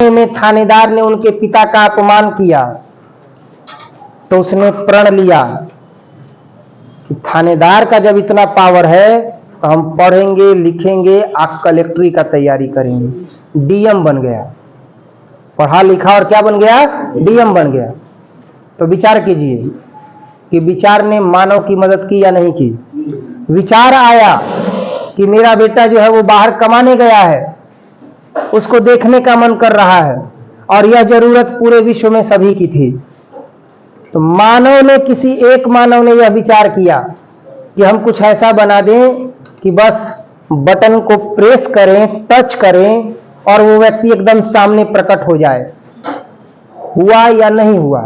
में थानेदार ने उनके पिता का अपमान किया तो उसने प्रण लिया कि थानेदार का जब इतना पावर है तो हम पढ़ेंगे, लिखेंगे, आप कलेक्ट्री का तैयारी करेंगे। डीएम बन गया, पढ़ा लिखा और क्या बन गया? डीएम बन गया। तो विचार कीजिए कि विचार ने मानव की मदद की या नहीं की? विचार आया कि मेरा बेटा जो है वो बाहर कमाने गया है, उसको देखने का मन कर रहा है और यह जरूरत पूरे विश्व में सभी की थी। तो मानव ने, किसी एक मानव ने यह विचार किया कि हम कुछ ऐसा बना दें कि बस बटन को प्रेस करें, टच करें और वो व्यक्ति एकदम सामने प्रकट हो जाए। हुआ या नहीं हुआ?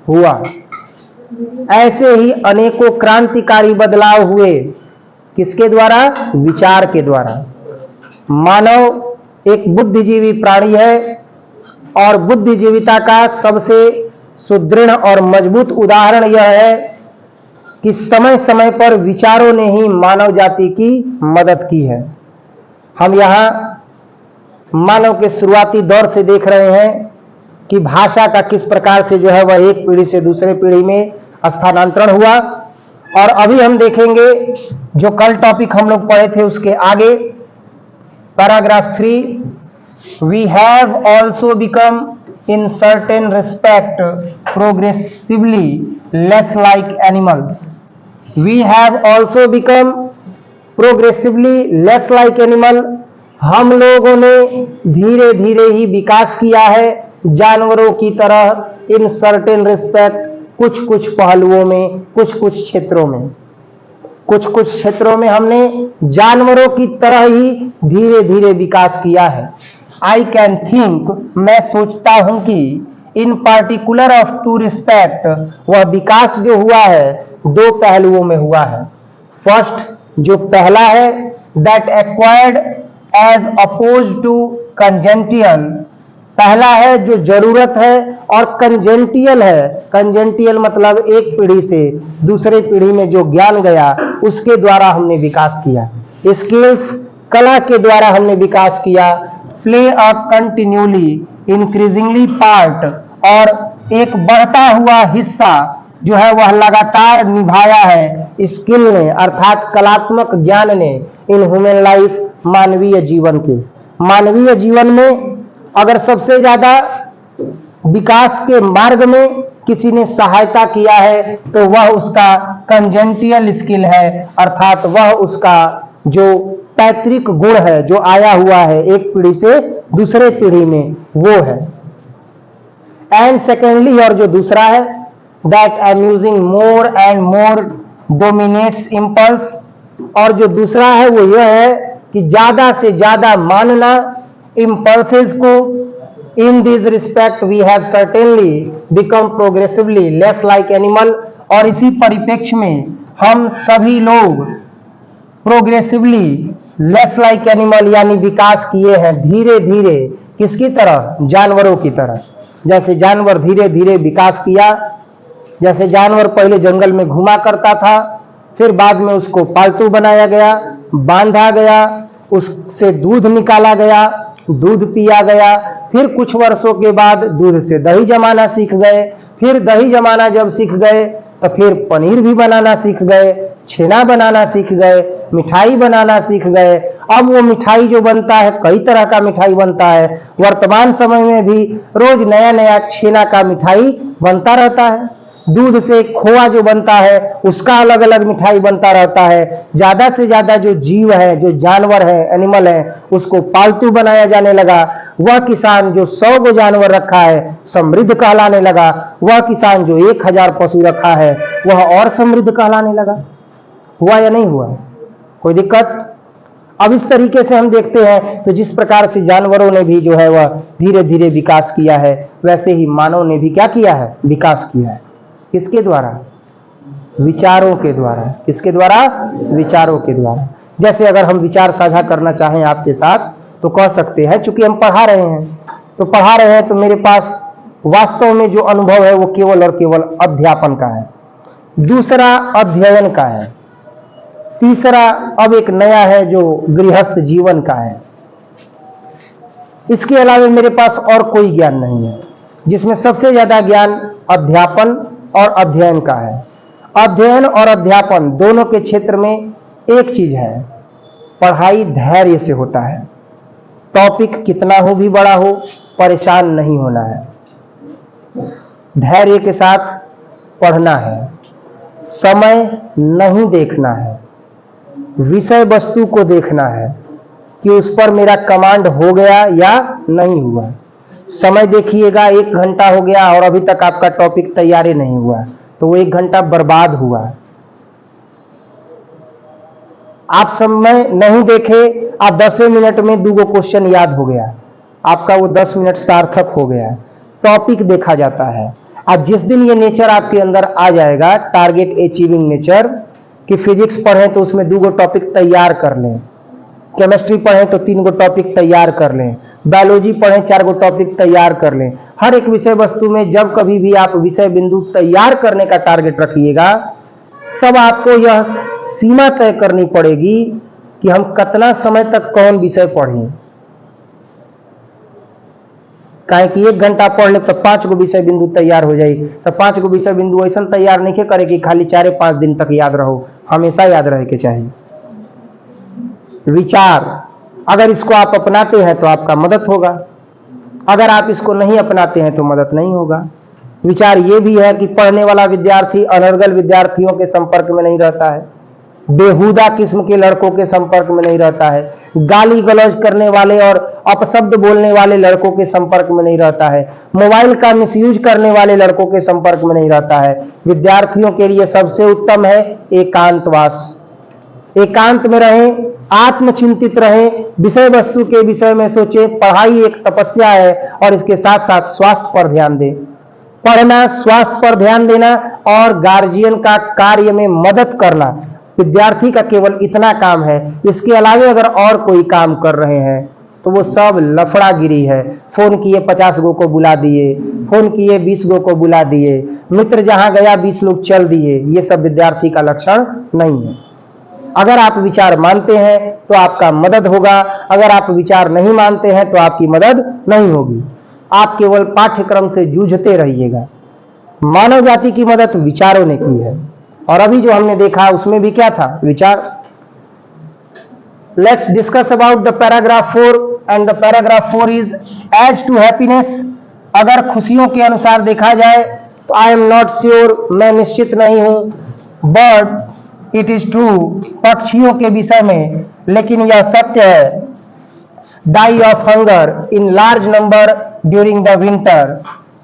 हुआ। ऐसे ही अनेकों क्रांतिकारी बदलाव हुए। किसके द्वारा? विचार के द्वारा। मानव एक बुद्धिजीवी प्राणी है और बुद्धिजीविता का सबसे सुदृढ़ और मजबूत उदाहरण यह है कि समय समय पर विचारों ने ही मानव जाति की मदद की है। हम यहाँ मानव के शुरुआती दौर से देख रहे हैं कि भाषा का किस प्रकार से जो है वह एक पीढ़ी से दूसरे पीढ़ी में स्थानांतरण हुआ। और अभी हम देखेंगे जो कल टॉपिक हम लोग पढ़े थे उसके आगे paragraph 3, we have also become in certain respect progressively less like animals. We have also become progressively less like animal. हम लोगों ने धीरे धीरे ही विकास किया है जानवरों की तरह। in certain respect, कुछ कुछ पहलुओं में, कुछ कुछ क्षेत्रों में, कुछ कुछ क्षेत्रों में हमने जानवरों की तरह ही धीरे धीरे विकास किया है। आई कैन थिंक, मैं सोचता हूं कि in particular of to respect, वह विकास जो हुआ है दो पहलुओं में हुआ है। फर्स्ट, जो पहला है, that acquired as opposed to congenital, पहला है जो जरूरत है और कंजेंटियल है। कंजेंटियल मतलब एक पीढ़ी से दूसरे पीढ़ी में जो ज्ञान गया उसके द्वारा हमने विकास किया। स्किल्स, कला के द्वारा हमने विकास किया। Play a continually increasingly part, और एक बढ़ता हुआ हिस्सा जो है वह लगातार निभाया है स्किल ने, अर्थात कलात्मक ज्ञान ने, इन ह्यूमन लाइफ, मानवीय जीवन के। मानवीय जीवन में अगर सबसे ज्यादा विकास के मार्ग में किसी ने सहायता किया है तो वह उसका कंजेंटियल स्किल है, अर्थात वह उसका जो पैतृक गुण है जो आया हुआ है एक पीढ़ी से दूसरे पीढ़ी में, वो है। एंड सेकेंडली, और जो दूसरा है, that amusing more and more dominates impulse, और जो दूसरा है वो यह है कि ज्यादा से ज्यादा मानना इम्पल्सेस को। In this respect we have certainly become progressively less like animal, और इसी परिप्रेक्ष्य में हम सभी लोग प्रोग्रेसिवली लेस लाइक एनिमल यानी विकास किए हैं धीरे धीरे। किसकी तरह? जानवरों की तरह। जैसे जानवर धीरे धीरे विकास किया, जैसे जानवर पहले जंगल में घुमा करता था, फिर बाद में उसको पालतू बनाया गया, बांधा गया, उससे दूध निकाला गया, दूध पिया गया, फिर कुछ वर्षों के बाद दूध से दही जमाना सीख गए, फिर दही जमाना जब सीख गए तो फिर पनीर भी बनाना सीख गए, छेना बनाना सीख गए, मिठाई बनाना सीख गए। अब वो मिठाई जो बनता है, कई तरह का मिठाई बनता है। वर्तमान समय में भी रोज नया नया छेना का मिठाई बनता रहता है। दूध से खोआ जो बनता है उसका अलग अलग मिठाई बनता रहता है। ज्यादा से ज्यादा जो जीव है, जो जानवर है, एनिमल है, उसको पालतू बनाया जाने लगा। वह किसान जो 100 गो जानवर रखा है समृद्ध कहलाने लगा, वह किसान जो 1000 पशु रखा है वह और समृद्ध कहलाने लगा। हुआ या नहीं हुआ? कोई दिक्कत? अब इस तरीके से हम देखते हैं तो जिस प्रकार से जानवरों ने भी जो है वह धीरे धीरे विकास किया है, वैसे ही मानव ने भी क्या किया है? विकास किया है। किसके द्वारा? विचारों के द्वारा। किसके द्वारा? विचारों के द्वारा। जैसे अगर हम विचार साझा करना चाहें आपके साथ तो कह सकते हैं, चूंकि हम पढ़ा रहे हैं तो मेरे पास वास्तव में जो अनुभव है वो केवल और केवल अध्यापन का है, दूसरा अध्ययन का है, तीसरा अब एक नया है जो गृहस्थ जीवन का है। इसके अलावा मेरे पास और कोई ज्ञान नहीं है, जिसमें सबसे ज्यादा ज्ञान अध्यापन और अध्ययन का है। अध्ययन और अध्यापन दोनों के क्षेत्र में एक चीज है, पढ़ाई धैर्य से होता है। टॉपिक कितना हो भी बड़ा हो, परेशान नहीं होना है, धैर्य के साथ पढ़ना है, समय नहीं देखना है, विषय वस्तु को देखना है कि उस पर मेरा कमांड हो गया या नहीं हुआ। समय देखिएगा 1 घंटा हो गया और अभी तक आपका टॉपिक तैयार ही नहीं हुआ, तो वो 1 घंटा बर्बाद हुआ। आप समय नहीं देखे, आप 10 मिनट में 2 क्वेश्चन याद हो गया, आपका वो 10 मिनट सार्थक हो गया। टॉपिक देखा जाता है। आज जिस दिन ये नेचर आपके अंदर आ जाएगा, टारगेट अचीविंग नेचर, कि फिजिक्स पढ़ें तो उसमें 2 टॉपिक तैयार कर लें, केमिस्ट्री पढ़ें तो 3 टॉपिक तैयार कर लें, बायोलॉजी पढ़ें 4 टॉपिक तैयार कर लें। हर एक विषय वस्तु में जब कभी भी आप विषय बिंदु तैयार करने का टारगेट रखिएगा, तब आपको यह सीमा तय करनी पड़ेगी कि हम कितना समय तक कौन विषय पढ़ें। काहे कि 1 घंटा पढ़ ले तो 5 विषय बिंदु तैयार हो जाए, तो 5 विषय बिंदु ऐसा तैयार नहीं करे कि खाली 4-5 दिन तक याद रहो, हमेशा याद रहे के चाहिए। विचार, अगर इसको आप अपनाते हैं तो आपका मदद होगा, अगर आप इसको नहीं अपनाते हैं तो मदद नहीं होगा। विचार ये भी है कि पढ़ने वाला विद्यार्थी अनर्गल विद्यार्थियों के संपर्क में नहीं रहता है, बेहुदा किस्म के लड़कों के संपर्क में नहीं रहता है, गाली गलौज करने वाले और अपशब्द बोलने वाले लड़कों के संपर्क में नहीं रहता है, मोबाइल का मिसयूज करने वाले लड़कों के संपर्क में नहीं रहता है। विद्यार्थियों के लिए सबसे उत्तम है एकांतवास। एकांत में रहें, आत्मचिंतित रहें, विषय वस्तु के विषय में सोचें। पढ़ाई एक तपस्या है और इसके साथ साथ स्वास्थ्य पर ध्यान दें। पढ़ना, स्वास्थ्य पर ध्यान देना और गार्जियन का कार्य में मदद करना, विद्यार्थी का केवल इतना काम है। इसके अलावा अगर और कोई काम कर रहे हैं तो वो सब लफड़ागिरी है। फोन किए 50 को बुला दिए, फोन किए 20 को बुला दिए, मित्र जहां गया 20 लोग चल दिए, ये सब विद्यार्थी का लक्षण नहीं है। अगर आप विचार मानते हैं तो आपका मदद होगा, अगर आप विचार नहीं मानते हैं तो आपकी मदद नहीं होगी। आप केवल पाठ्यक्रम से जूझते रहिएगा। मानव जाति की मदद विचारों ने की है, और अभी जो हमने देखा उसमें भी क्या था, विचार। Let's discuss about the paragraph 4 and the paragraph 4 is as to happiness. अगर खुशियों के अनुसार देखा जाए तो आई एम नॉट श्योर, मैं निश्चित नहीं हूं, बट इट इज ट्रू, पक्षियों के विषय में, लेकिन यह सत्य है, die of hunger in large number during the winter,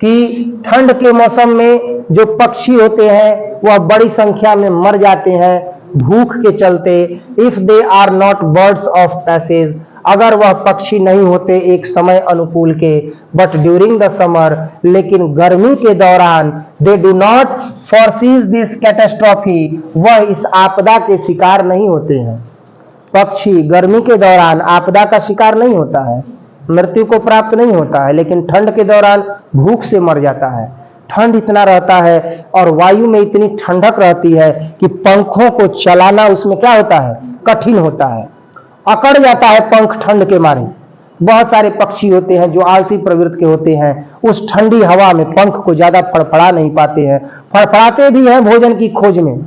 कि ठंड के मौसम में जो पक्षी होते हैं वह बड़ी संख्या में मर जाते हैं भूख के चलते। If they are not birds of passage, अगर वह पक्षी नहीं होते एक समय अनुकूल के, बट ड्यूरिंग द समर, लेकिन गर्मी के दौरान, they do not foresee this catastrophe, वह इस आपदा के शिकार नहीं होते हैं। पक्षी गर्मी के दौरान आपदा का शिकार नहीं होता है, मृत्यु को प्राप्त नहीं होता है, लेकिन ठंड के दौरान भूख से मर जाता है। ठंड इतना रहता है और वायु में इतनी ठंडक रहती है कि पंखों को चलाना उसमें क्या होता है, कठिन होता है, अकड़ जाता है पंख ठंड के मारे। बहुत सारे पक्षी होते हैं जो आलसी प्रवृत्ति के होते हैं, उस ठंडी हवा में पंख को ज्यादा फड़फड़ा नहीं पाते हैं, फड़फड़ाते भी हैं भोजन की खोज में,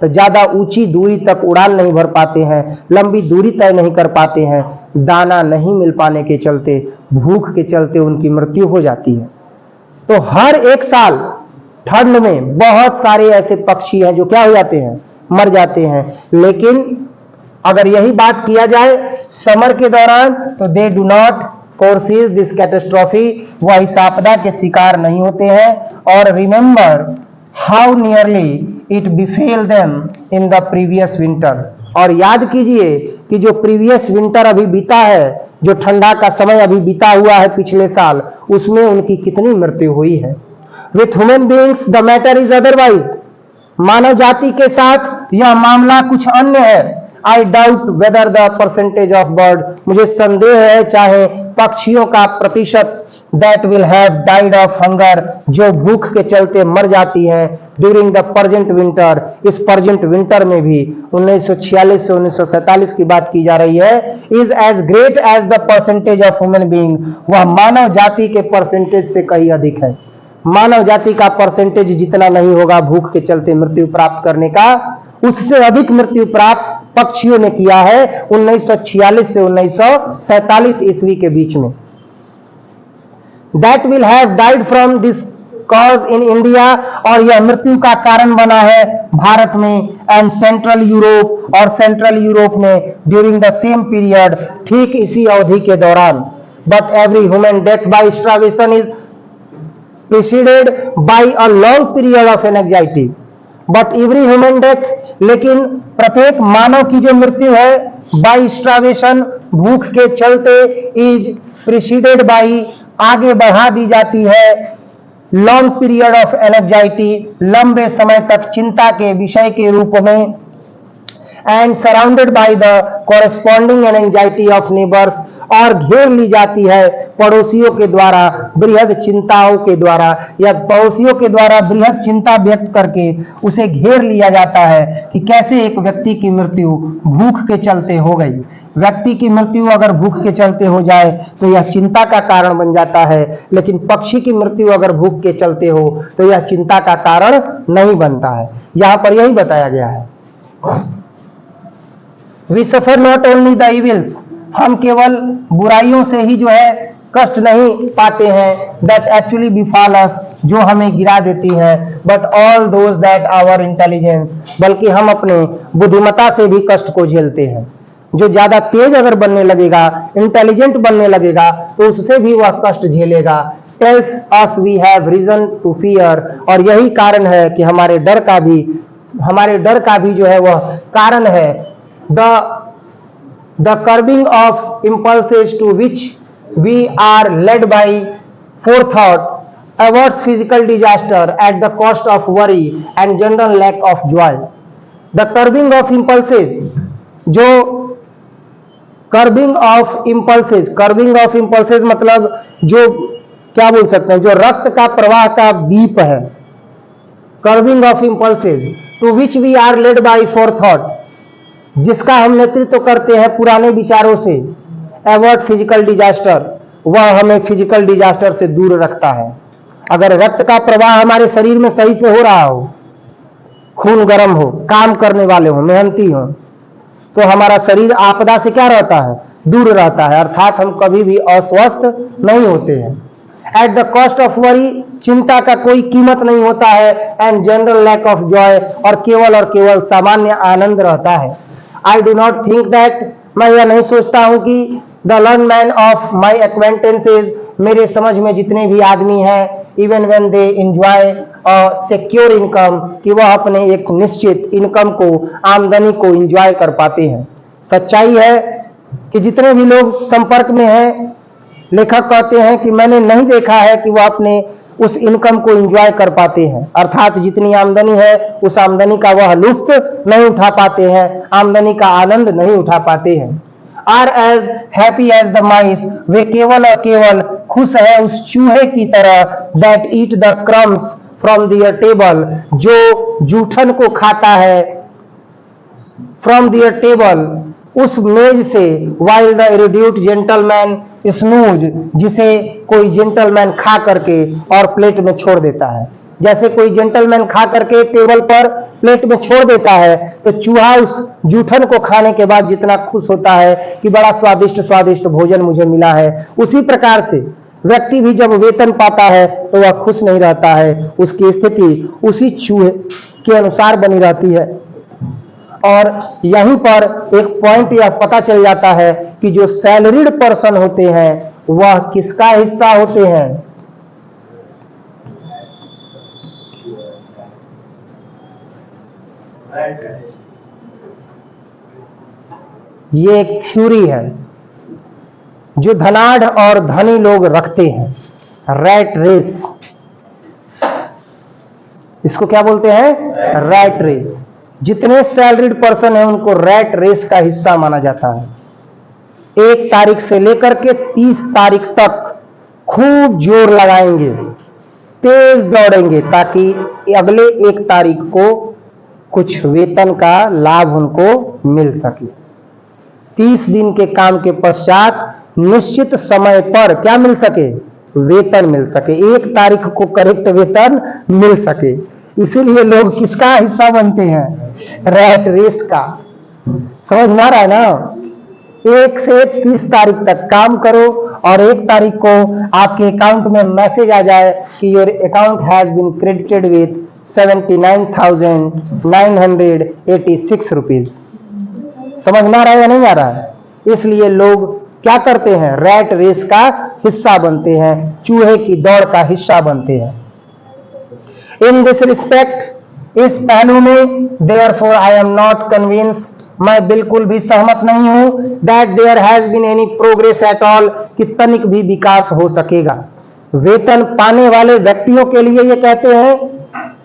तो ज्यादा ऊंची दूरी तक उड़ान नहीं भर पाते हैं, लंबी दूरी तय नहीं कर पाते हैं, दाना नहीं मिल पाने के चलते, भूख के चलते उनकी मृत्यु हो जाती है। तो हर एक साल ठंड में बहुत सारे ऐसे पक्षी हैं जो क्या हो जाते हैं, मर जाते हैं। लेकिन अगर यही बात किया जाए समर के दौरान, तो they do not foresee this catastrophe, वह इस आपदा के शिकार नहीं होते हैं। और remember how nearly it befell them in the previous winter, और याद कीजिए कि जो प्रीवियस विंटर अभी बीता है, जो ठंडा का समय अभी बीता हुआ है पिछले साल, उसमें उनकी कितनी मृत्यु हुई है। With human beings the matter is otherwise, मानव जाति के साथ यह मामला कुछ अन्य है। I doubt whether the percentage of bird, मुझे संदेह है चाहे पक्षियों का प्रतिशत, that will have died of hunger, जो भूख के चलते मर जाती है, ड्यूरिंग द परजेंट विंटर, इस परजेंट विंटर में भी 1946 से 1947 की बात की जा रही है, is as great as the percentage of human being, वह मानव जाति के परसेंटेज से कहीं अधिक है। मानव जाति का परसेंटेज जितना नहीं होगा भूख के चलते मृत्यु प्राप्त करने का, उससे अधिक मृत्यु प्राप्त पक्षियों ने किया है 1946 से 1947 ईस्वी के बीच में। That will have died from this cause in India, और यह मृत्यु का कारण बना है भारत में एंड सेंट्रल यूरोप, और सेंट्रल यूरोप में ड्यूरिंग द सेम पीरियड, ठीक इसी अवधि के दौरान। But every human death by starvation is preceded by a long period of anxiety, but every human death, लेकिन प्रत्येक मानव की जो मृत्यु है बाय स्टार्वेशन, भूख के चलते, इज प्रीसीडेड बाय, आगे बढ़ा दी जाती है, लॉन्ग पीरियड ऑफ एंजाइटी, लंबे समय तक चिंता के विषय के रूप में, and surrounded by the corresponding anxiety of neighbours, और घेर ली जाती है पड़ोसियों के द्वारा बृहद चिंताओं के द्वारा, या पड़ोसियों के द्वारा बृहद चिंता व्यक्त करके उसे घेर लिया जाता है कि कैसे एक व्यक्ति की मृत्यु भूख के चलते हो गई। व्यक्ति की मृत्यु अगर भूख के चलते हो जाए तो यह चिंता का कारण बन जाता है, लेकिन पक्षी की मृत्यु अगर भूख के चलते हो तो यह चिंता का कारण नहीं बनता है। यहां पर यही बताया गया है। We suffer not only the evils, हम केवल बुराइयों से ही जो है कष्ट नहीं पाते हैं, दैट एक्चुअली बिफॉल अस, जो हमें गिरा देती है, but all those that our intelligence, बल्कि हम अपने बुद्धिमत्ता से भी कष्ट को झेलते हैं। जो ज्यादा तेज अगर बनने लगेगा, इंटेलिजेंट बनने लगेगा, तो उससे भी वह कष्ट झेलेगा। Tells us we have reason to fear, और यही कारण है कि हमारे डर का भी जो है वह कारण है। The curbing of impulses to which we are led by forethought averts physical disaster at the cost of worry and general lack of joy. The curbing of impulses, जो कर्बिंग ऑफ इम्पल्सेस मतलब जो क्या बोल सकते हैं, जो रक्त का प्रवाह का बीप है। Curbing of impulses to which we are led by forethought, जिसका हम नेतृत्व करते हैं पुराने विचारों से। एवर्ट फिजिकल डिजास्टर, वह हमें फिजिकल डिजास्टर से दूर रखता है। अगर रक्त का प्रवाह हमारे शरीर में सही से हो रहा हो, खून गर्म हो, काम करने वाले हो, मेहनती हो, तो हमारा शरीर आपदा से क्या रहता है, दूर रहता है, अर्थात हम कभी भी अस्वस्थ नहीं होते हैं। At the cost of worry, चिंता का कोई कीमत नहीं होता है। And general lack of joy, और केवल सामान्य आनंद रहता है। I do not think that, मैं यह नहीं सोचता हूं कि the learn man of my acquaintances, मेरे समझ में जितने भी आदमी हैं, even when they enjoy secure income, कि वह अपने एक निश्चित इनकम को, आमदनी को एंजॉय कर पाते हैं। सच्चाई है कि जितने भी लोग संपर्क में हैं, लेखक कहते हैं कि मैंने नहीं देखा है कि वह अपने उस इनकम को एंजॉय कर पाते हैं, अर्थात जितनी आमदनी है उस आमदनी का वह लुत्फ नहीं उठा पाते हैं, आमदनी का आनंद नहीं उठा पाते हैं। Are as happy as the mice, वे केवल और केवल खुश है उस चूहे की तरह, that eat the crumbs from their table, जो जूठन को खाता है, फ्रॉम दियर टेबल, उस मेज से, वाइल द इरिड्यूट जेंटलमैन स्नूज, जिसे कोई जेंटलमैन खा करके और प्लेट में छोड़ देता है। जैसे कोई जेंटलमैन खा करके टेबल पर प्लेट में छोड़ देता है, तो चूहा उस जूठन को खाने के बाद जितना खुश होता है कि बड़ा स्वादिष्ट भोजन मुझे मिला है, उसी प्रकार से व्यक्ति भी जब वेतन पाता है तो वह खुश नहीं रहता है, उसकी स्थिति उसी चूहे के अनुसार बनी रहती है। और यहीं पर एक पॉइंट यह पता चल जाता है कि जो सैलरीड पर्सन होते हैं वह किसका हिस्सा होते हैं। ये एक थ्योरी है जो धनाढ़ और धनी लोग रखते हैं, रैट रेस। इसको क्या बोलते हैं, रैट रेस। जितने सैलरीड पर्सन है उनको रैट रेस का हिस्सा माना जाता है। 1 तारीख से लेकर के 30 तारीख तक खूब जोर लगाएंगे, तेज दौड़ेंगे ताकि अगले 1 तारीख को कुछ वेतन का लाभ उनको मिल सके। 30 दिन के काम के पश्चात निश्चित समय पर क्या मिल सके, वेतन मिल सके, 1 तारीख को करेक्ट वेतन मिल सके। इसीलिए लोग किसका हिस्सा बनते हैं, रैट रेस का। समझ में आ रहा है ना। 1 से 30 तारीख तक काम करो और 1 तारीख को आपके अकाउंट में मैसेज आ जाए कि your account has been credited with 79,986 rupees. समझ में आ रहा है या नहीं आ रहा है। इसलिए लोग क्या करते हैं, रैट रेस का हिस्सा बनते हैं, चूहे की दौड़ का हिस्सा बनते हैं। इन दिस रिस्पेक्ट, इस पहलू में, therefore I am not convinced, मैं बिल्कुल भी सहमत नहीं हूं, that there has been any progress at all, कि तनिक भी विकास हो सकेगा। वेतन पाने वाले व्यक्तियों के लिए ये कहते हैं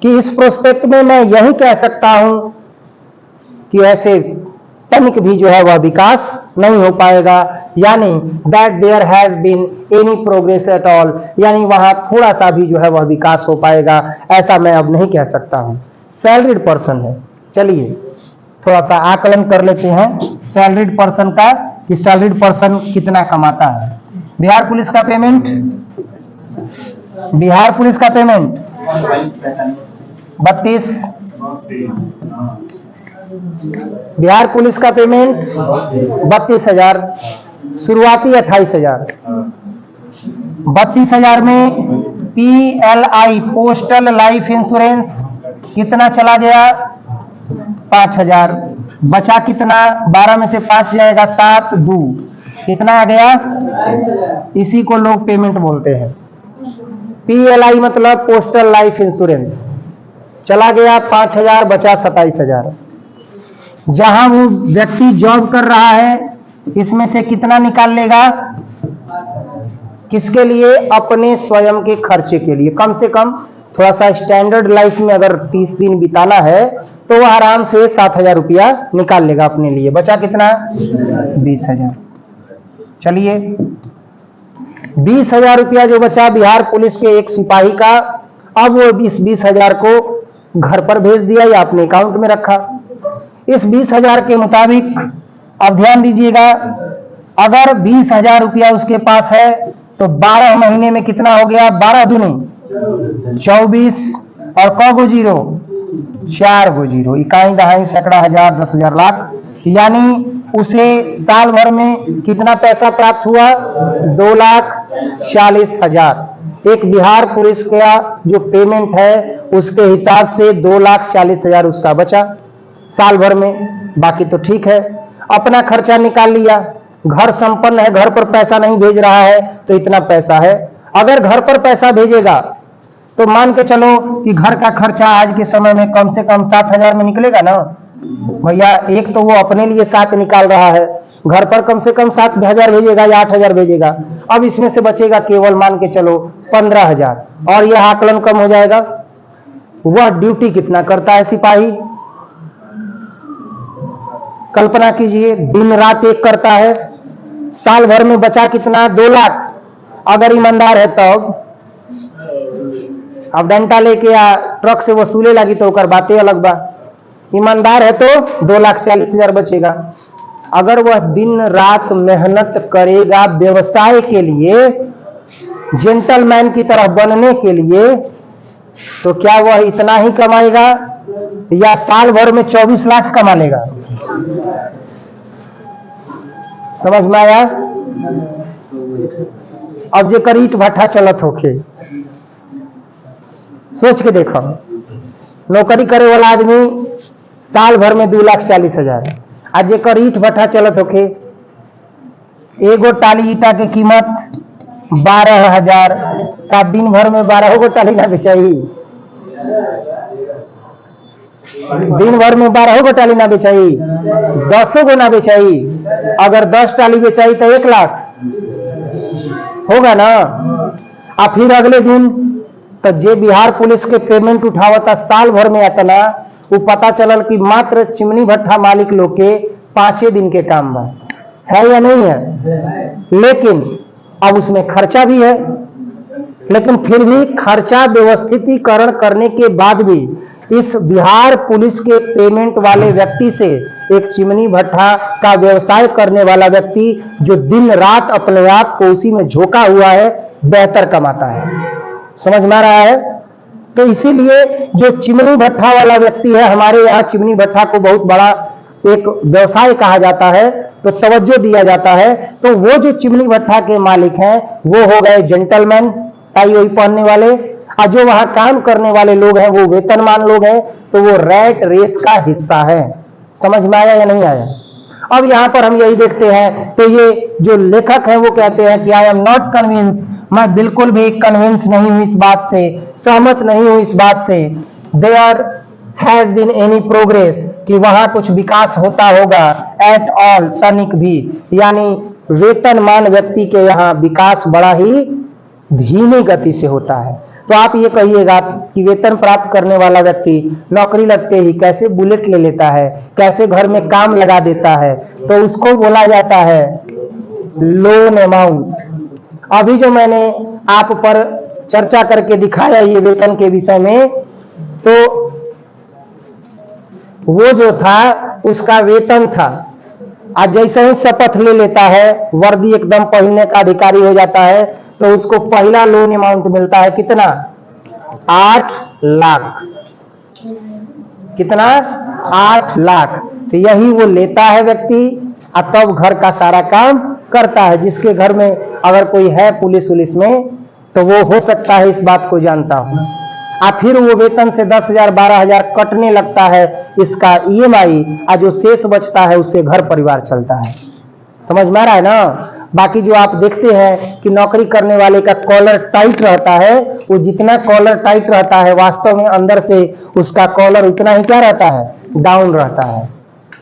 कि इस प्रोस्पेक्ट में मैं यही कह सकता हूं कि ऐसे तनिक भी जो है वह विकास नहीं हो पाएगा, यानी that there has been any progress at all, यानी वहां थोड़ा सा भी जो है वह विकास हो पाएगा, ऐसा मैं अब नहीं कह सकता हूं। सैलरीड पर्सन है, चलिए थोड़ा सा आकलन कर लेते हैं सैलरीड पर्सन का, कि सैलरीड पर्सन कितना कमाता है। बिहार पुलिस का पेमेंट, बिहार पुलिस का पेमेंट 32, बिहार पुलिस का पेमेंट 32,000, शुरुआती 28,000। 32,000 में PLI पोस्टल लाइफ इंश्योरेंस कितना चला गया, 5,000। बचा कितना, 12 में से 5 जाएगा 7, 2 कितना आ गया, इसी को लोग पेमेंट बोलते हैं। PLI मतलब पोस्टल लाइफ इंश्योरेंस चला गया 5,000, बचा 27,000। जहां वो व्यक्ति जॉब कर रहा है इसमें से कितना निकाल लेगा, किसके लिए, अपने स्वयं के खर्चे के लिए। कम से कम थोड़ा सा स्टैंडर्ड लाइफ में अगर 30 दिन बिताना है तो वह आराम से 7,000 रुपया निकाल लेगा अपने लिए। बचा कितना, 20,000। चलिए 20,000 रुपया जो बचा बिहार पुलिस के एक सिपाही का, अब वो 20,000 को घर पर भेज दिया या अपने अकाउंट में रखा। इस 20,000 के मुताबिक अब ध्यान दीजिएगा, अगर 20,000 रुपया उसके पास है तो 12 महीने में कितना हो गया, 12 दूनी 24, और कौ जीरो, 4 जीरो, इकाई दहाई सैकड़ा हजार 10,000 लाख, यानी उसे साल भर में कितना पैसा प्राप्त हुआ, 2,40,000। एक बिहार पुलिस का जो पेमेंट है उसके हिसाब से 2,40,000 उसका बचा साल भर में। बाकी तो ठीक है, अपना खर्चा निकाल लिया, घर संपन्न है, घर पर पैसा नहीं भेज रहा है तो इतना पैसा है। अगर घर पर पैसा भेजेगा तो मान के चलो कि घर का खर्चा आज के समय में कम से कम 7,000 में निकलेगा ना भैया। एक तो वो अपने लिए 7 निकाल रहा है, घर पर कम से कम 7,000 भेजेगा या 8,000 भेजेगा। अब इसमें से बचेगा केवल मान के चलो 15,000, और यह आकलन कम हो जाएगा। वह ड्यूटी कितना करता है सिपाही, कल्पना कीजिए, दिन रात एक करता है। साल भर में बचा कितना, 2 लाख। अगर ईमानदार है तब, अब डंडा लेके या ट्रक से वसूले लगी तो ओकर बातें अलग बा। ईमानदार है तो 2,40,000 बचेगा। अगर वह दिन रात मेहनत करेगा व्यवसाय के लिए, जेंटलमैन की तरह बनने के लिए, तो क्या वह इतना ही कमाएगा या साल भर में 24 लाख कमा लेगा? समझ में आया? अब जेकर ईट भट्ठा चलत होके, सोच के देखो, नौकरी करे वाला आदमी साल भर में 2,40,000, आज जेकर ईट भट्ठा चलत होके, एगो टाली ईटा के कीमत 12,000 का, दिन भर में 12 गो टाली ना बेचाई, दिन भर में 12 गो टाली ना बेचाई, 10 गो ना बेचाई। अगर 10 टाली बेचाई तो 1 लाख होगा ना। और फिर अगले दिन तो जे बिहार पुलिस के पेमेंट उठावता साल भर में इतना, वो पता चलल कि मात्र चिमनी भट्ठा मालिक लोग के 5 दिन के काम है या नहीं है? लेकिन अब उसमें खर्चा भी है, लेकिन फिर भी खर्चा व्यवस्थितीकरण करने के बाद भी इस बिहार पुलिस के पेमेंट वाले व्यक्ति से एक चिमनी भट्ठा का व्यवसाय करने वाला व्यक्ति जो दिन रात अपने आप को उसी में झोंका हुआ है, बेहतर कमाता है। समझ में आ रहा है? तो इसीलिए जो चिमनी भट्ठा वाला व्यक्ति है, हमारे यहाँ चिमनी भट्ठा को बहुत बड़ा एक व्यवसाय कहा जाता है, तो तवज्जो दिया जाता है। तो वो जो चिमनी भट्ठा के मालिक हैं वो हो गए जेंटलमैन, टाई वही पहनने वाले, और जो वहां काम करने वाले लोग हैं वो वेतनमान लोग हैं। तो वो रैट रेस का हिस्सा है। समझ में आया या नहीं आया? अब यहां पर हम यही देखते हैं, तो ये जो लेखक हैं वो कहते हैं कि आई एम नॉट कन्विंस, मैं बिल्कुल भी कन्विंस नहीं हूं इस बात से, सहमत नहीं हूं इस बात से, there has been any progress, कि वहां कुछ विकास होता होगा, एट ऑल, तनिक भी, यानी वेतनमान व्यक्ति के यहाँ विकास बड़ा ही धीमी गति से होता है। तो आप ये कहिएगा कि वेतन प्राप्त करने वाला व्यक्ति नौकरी लगते ही कैसे बुलेट ले लेता है, कैसे घर में काम लगा देता है, तो उसको बोला जाता है लोन अमाउंट। अभी जो मैंने आप पर चर्चा करके दिखाया ये वेतन के विषय में, तो वो जो था उसका वेतन था। आज जैसे ही शपथ ले लेता है, वर्दी एकदम पहनने का अधिकारी हो जाता है, तो उसको पहला लोन अमाउंट मिलता है कितना? 8 लाख। कितना? 8 लाख। तो यही वो लेता है व्यक्ति, और तब घर का सारा काम करता है। जिसके घर में अगर कोई है पुलिस उलिस में, तो वो हो सकता है इस बात को जानता हो। फिर वो वेतन से 10,000 12,000 कटने लगता है इसका EMI, और जो शेष बचता है उससे घर परिवार चलता है। समझ में आ रहा है ना? बाकी जो आप देखते हैं कि नौकरी करने वाले का कॉलर टाइट रहता है, वो जितना कॉलर टाइट रहता है वास्तव में अंदर से उसका कॉलर उतना ही क्या रहता है? डाउन रहता है।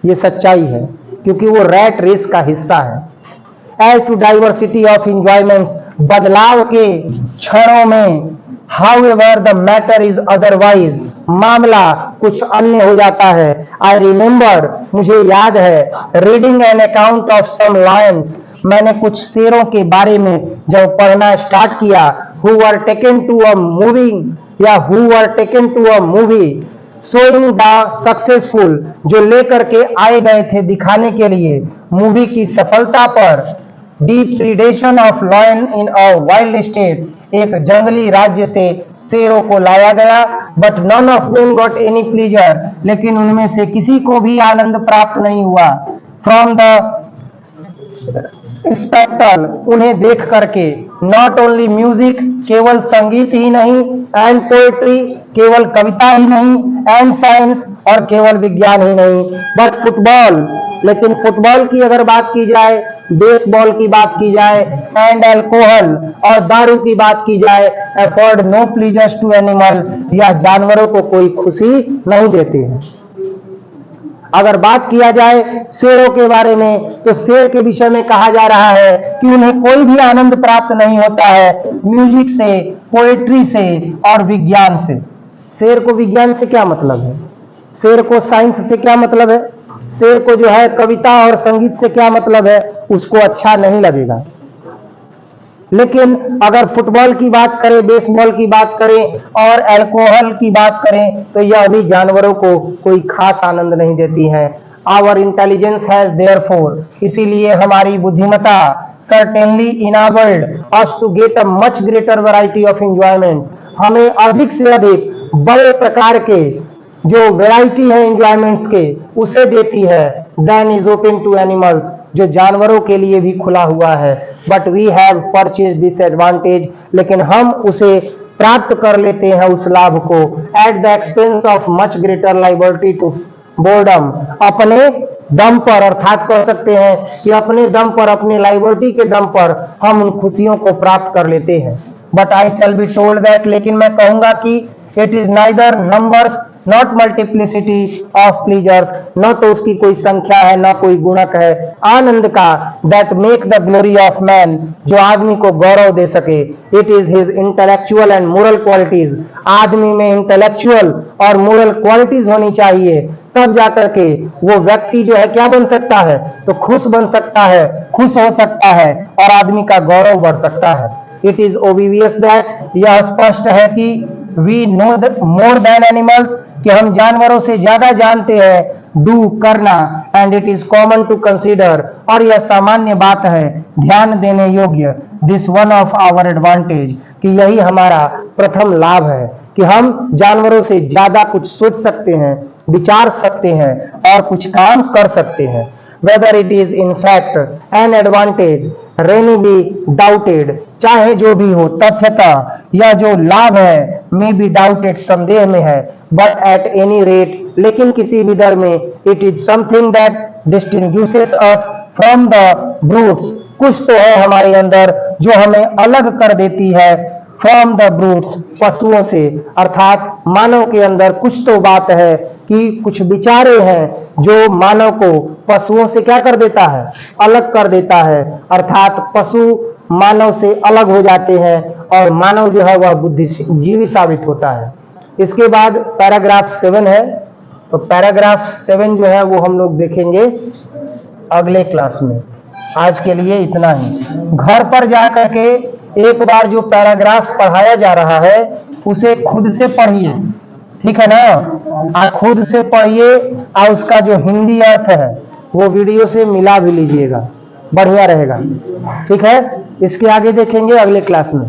ये सच्चाई है, क्योंकि वो रैट रेस का हिस्सा है। As to diversity of enjoyments, बदलाव के क्षणों में, however the matter is otherwise, मामला कुछ अन्य हो जाता है। आई रिमेंबर, मुझे याद है, reading an account of some lions, मैंने कुछ शेरों के बारे में जब पढ़ना स्टार्ट किया, who were taken to a moving या who were taken to a movie showing the successful, जो लेकर के आए गए थे दिखाने के लिए मूवी की सफलता पर, depredation of lion in a wild state, एक जंगली राज्य से शेरों को लाया गया, but none of them got any pleasure, लेकिन उनमें से किसी को भी आनंद प्राप्त नहीं हुआ। फ्रॉम द स्पेक्टल, उन्हें देख करके, नॉट ओनली म्यूजिक, केवल संगीत ही नहीं, एंड पोएट्री, केवल कविता ही नहीं, एंड साइंस, और केवल विज्ञान ही नहीं, बट फुटबॉल, लेकिन फुटबॉल की अगर बात की जाए, बेसबॉल की बात की जाए, एंड अल्कोहल, और दारू की बात की जाए, afford no pleasures to animal, या जानवरों को कोई खुशी नहीं देते हैं। अगर बात किया जाए शेरों के बारे में, तो शेर के विषय में कहा जा रहा है कि उन्हें कोई भी आनंद प्राप्त नहीं होता है म्यूजिक से, पोएट्री से और विज्ञान से। शेर को विज्ञान से क्या मतलब है? शेर को साइंस से क्या मतलब है? शेर को जो है कविता और संगीत से क्या मतलब है? उसको अच्छा नहीं लगेगा। लेकिन अगर फुटबॉल की बात करें, बेसबॉल की बात करें और अल्कोहल की बात करें, तो यह भी जानवरों को कोई खास आनंद नहीं देती है। आवर इंटेलिजेंस हैज देयरफॉर, इसीलिए हमारी बुद्धिमत्ता certainly enabled us to get a much greater variety of enjoyment, हमें अधिक से अधिक बड़े प्रकार के जो वैरायटी है एंजॉयमेंट्स के, उसे देती है, then is open to animals, जो जानवरों के लिए भी खुला हुआ है। But we have purchase this advantage, लेकिन हम उसे प्राप्त कर लेते हैं उस लाभ को, at the expense of much greater liability to boredom, अपने दम पर, अर्थात कह सकते हैं कि अपने दम पर, अपने लाइबिलिटी के दम पर हम उन खुशियों को प्राप्त कर लेते हैं। But I shall be told that, लेकिन मैं कहूंगा कि it is neither numbers not multiplicity of pleasures, न तो उसकी कोई संख्या है न कोई गुणक है आनंद का, that make the glory of man, जो आदमी को गौरव दे सके। It is his intellectual and moral qualities, आदमी में इंटेलेक्चुअल और मोरल क्वालिटीज होनी चाहिए, तब जाकर के वो व्यक्ति जो है क्या बन सकता है? तो खुश बन सकता है, खुश हो सकता है और आदमी का गौरव बढ़ सकता है। इट इज ओबिवियस दैट, यह स्पष्ट है कि we know more than animals, कि हम जानवरों से ज्यादा जानते हैं, डू करना, and it is common to consider, और यह सामान्य बात है, ध्यान देने योग्य, this one of our advantage, कि यही हमारा प्रथम लाभ है कि हम जानवरों से ज्यादा कुछ सोच सकते हैं, विचार सकते हैं और कुछ काम कर सकते हैं। Whether it is in fact an advantage रेनी बी डाउटेड, चाहे जो भी हो तथ्यतः यह जो लाभ है मे बी डाउटेड, संदेह में है, बट एट एनी रेट, लेकिन किसी भी दर में, it is something that distinguishes us from the brutes, कुछ तो है हमारे अंदर जो हमें अलग कर देती है फ्रॉम द ब्रूट्स, पशुओं से, अर्थात मानव के अंदर कुछ तो बात है कि कुछ विचारे हैं जो मानव को पशुओं से क्या कर देता है, अलग कर देता है, अर्थात पशु मानव से अलग हो जाते हैं और मानव जो है वह बुद्धिजीवी साबित होता है। इसके बाद पैराग्राफ 7 है, तो पैराग्राफ 7 जो है वो हम लोग देखेंगे अगले क्लास में। आज के लिए इतना ही। घर पर जाकर के एक बार जो पैराग्राफ पढ़ाया जा रहा है उसे खुद से पढ़िए, ठीक है ना, आप खुद से पढ़िए और उसका जो हिंदी अर्थ है वो वीडियो से मिला भी लीजिएगा, बढ़िया रहेगा, ठीक है। इसके आगे देखेंगे अगले क्लास में।